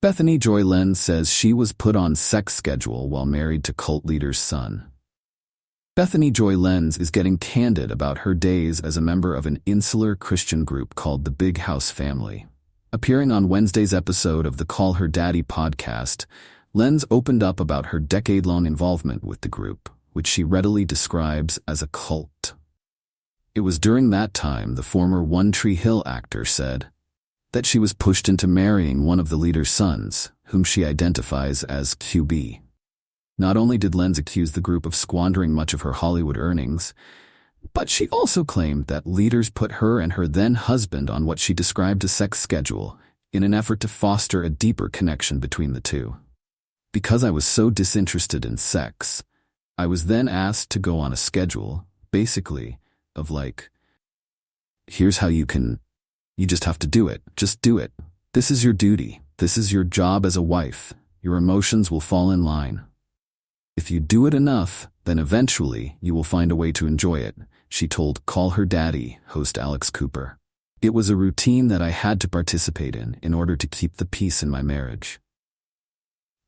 Bethany Joy Lenz says she was put on sex schedule while married to cult leader's son. Bethany Joy Lenz is getting candid about her days as a member of an insular Christian group called the Big House Family. Appearing on Wednesday's episode of the Call Her Daddy podcast, Lenz opened up about her decade-long involvement with the group, which she readily describes as a cult. It was during that time, the former One Tree Hill actor said, that she was pushed into marrying one of the leader's sons, whom she identifies as QB. Not only did Lenz accuse the group of squandering much of her Hollywood earnings, but she also claimed that leaders put her and her then-husband on what she described as sex schedule in an effort to foster a deeper connection between the two. Because I was so disinterested in sex, I was then asked to go on a schedule, basically, of like, here's how you just have to do it. Just do it. This is your duty. This is your job as a wife. Your emotions will fall in line. If you do it enough, then eventually you will find a way to enjoy it, she told Call Her Daddy host Alex Cooper. It was a routine that I had to participate in order to keep the peace in my marriage.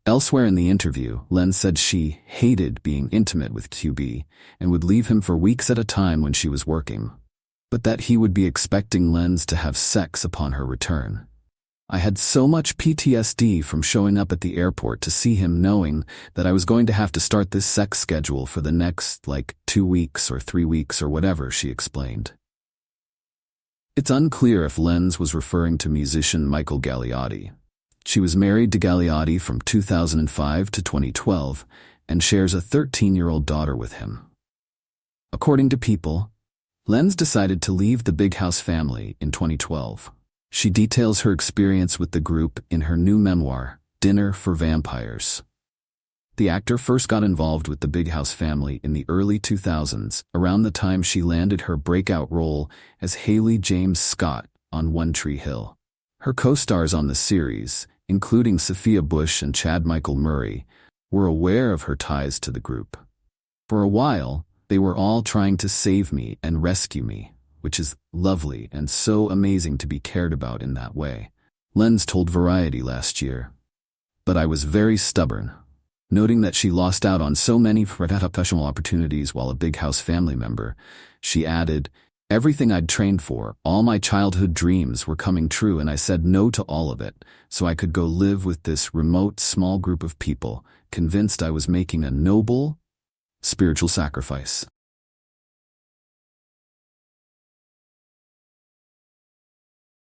Elsewhere in the interview, Lenz said she hated being intimate with QB and would leave him for weeks at a time when she was working, but that he would be expecting Lenz to have sex upon her return. I had so much PTSD from showing up at the airport to see him knowing that I was going to have to start this sex schedule for the next, 2 weeks or 3 weeks or whatever, she explained. It's unclear if Lenz was referring to musician Michael Galliotti. She was married to Galliotti from 2005 to 2012 and shares a 13-year-old daughter with him. According to People, Lenz decided to leave the Big House Family in 2012. She details her experience with the group in her new memoir, Dinner for Vampires. The actor first got involved with the Big House Family in the early 2000s, around the time she landed her breakout role as Haley James Scott on One Tree Hill. Her co-stars on the series, including Sophia Bush and Chad Michael Murray, were aware of her ties to the group. For a while, they were all trying to save me and rescue me, which is lovely and so amazing to be cared about in that way, Lenz told Variety last year. But I was very stubborn, noting that she lost out on so many professional opportunities while a Big House Family member. She added, everything I'd trained for, all my childhood dreams were coming true, and I said no to all of it, so I could go live with this remote, small group of people, convinced I was making a noble, spiritual sacrifice.